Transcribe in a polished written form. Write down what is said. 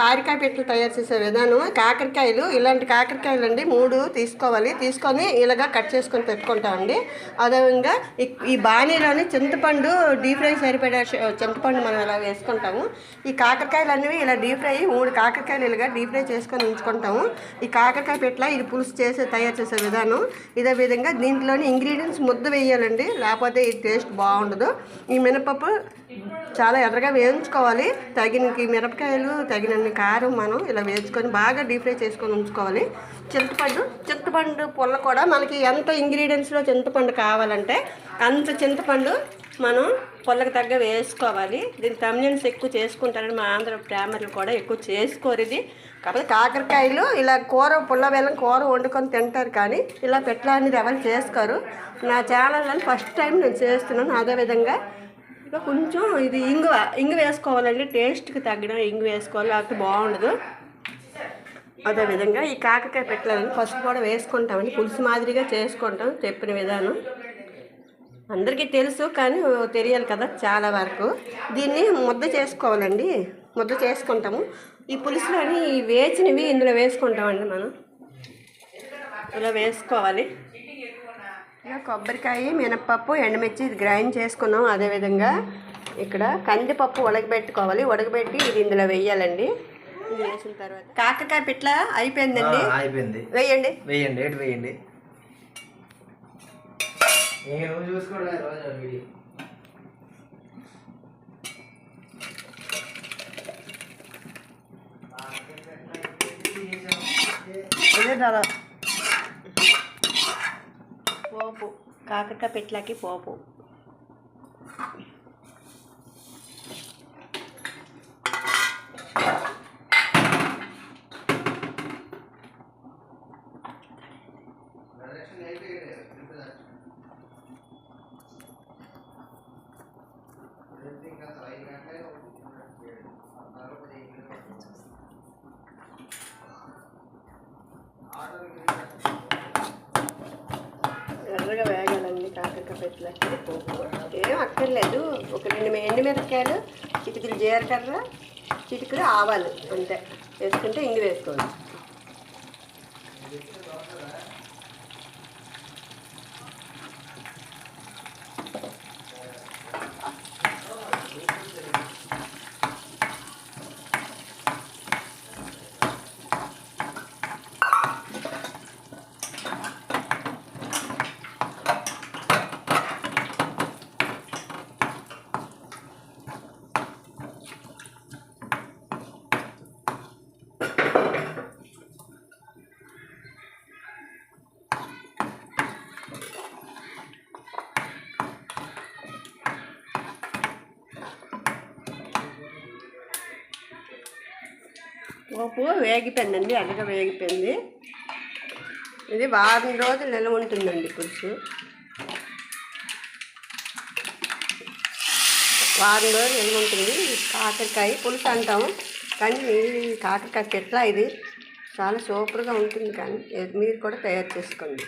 పారికాయ పిట్టలు తయారు చేసే విధానం. కాకరకాయలు, ఇలాంటి కాకరకాయలు అండి 3 తీసుకోవాలి. తీసుకొని ఇలాగా కట్ చేసుకొని పెట్టుకుంటామండి. అదేవిధంగా ఈ బాణీలోని చింతపండు డీప్ ఫ్రై సరిపడే చింతపండు మనం ఇలా వేసుకుంటాము. ఈ కాకరకాయలు అనేవి ఇలా డీప్ ఫ్రై 3 కాకరకాయలు ఇలాగా డీప్ ఫ్రై చేసుకొని ఉంచుకుంటాము. ఈ కాకరకాయ పిట్ల ఇది పులుసు తయారు చేసే విధానం. ఇదే విధంగా దీంట్లోని ఇంగ్రీడియంట్స్ ముద్ద వేయాలండి, లేకపోతే ఈ టేస్ట్ బాగుండదు. ఈ మినపప్పు చాలా ఎర్రగా వేయించుకోవాలి. తగినకి మిరపకాయలు, తగినన్ని కారం మనం ఇలా వేసుకొని బాగా డీప్ ఫ్రై చేసుకొని ఉంచుకోవాలి. చింతపండు పుల్ల కూడా మనకి ఎంత ఇంగ్రీడియంట్స్లో చింతపండు కావాలంటే అంత చింతపండు మనం పుల్లకి తగ్గ వేసుకోవాలి. దీని తమ్మిన్స్ ఎక్కువ చేసుకుంటారని మా ఆంధ్ర ప్రేమర్లు కూడా ఎక్కువ చేసుకోరు. ఇది కాకపోతే కాకరకాయలు ఇలా పుల్ల బెల్లం కూర వండుకొని తింటారు, కానీ ఇలా పెట్టాలని ఎవరు చేసుకోరు. నా ఛానల్లో ఫస్ట్ టైం నేను చేస్తున్నాను. అదేవిధంగా కొంచెం ఇది ఇంగు వేసుకోవాలండి, టేస్ట్కి తగ్గిన ఇంగు వేసుకోవాలి, లేకపోతే బాగుండదు. అదేవిధంగా ఈ కాకరకాయ పెట్టాలని పసుపు కూడా వేసుకుంటామండి, పులుసు మాదిరిగా చేసుకుంటాం. చెప్పిన విధానం అందరికీ తెలుసు, కానీ తెలియాలి కదా చాలా వరకు. దీన్ని ముద్ద చేసుకోవాలండి, ముద్ద చేసుకుంటాము. ఈ పులుసులోని వేచినవి ఇందులో వేసుకుంటామండి. మనం ఇలా వేసుకోవాలి. ఇలా కొబ్బరికాయ, మినపప్పు, ఎండుమిర్చి ఇది గ్రైండ్ చేసుకున్నాం. అదేవిధంగా ఇక్కడ కందిపప్పు ఉడకబెట్టుకోవాలి. ఉడకబెట్టి ఇది ఇందులో వేయాలండి. ఇది వేసిన తర్వాత కాకరకాయ పిట్ల అయిపోయిందండి. అయిపోయింది. వేయండి వేయండి వేయండి. పోపు, కాకరకాయ పిట్లకి పోపు. ఎర్రగా వేగాలండి కాకరకాయ పిట్లకి పోపు. ఏం అక్కర్లేదు, ఒక 2 ఎండుమిరపకాయలు, చిటికలు జీలకర్ర, చిటికలు ఆవాలు అంతే వేసుకుంటే ఇంగు వేసుకోవాలి. పోపు వేగిపోయిందండి, అడగా వేగిపోయింది. ఇది వారం రోజులు నిల్వ ఉంటుందండి పులుసు. వారం రోజులు నిల్వ ఉంటుంది. కాకరకాయ పులుసు అంటాము, కానీ కాకరకాయ పిట్ల ఇది చాలా సూపర్గా ఉంటుంది. కానీ మీరు కూడా తయారు చేసుకోండి.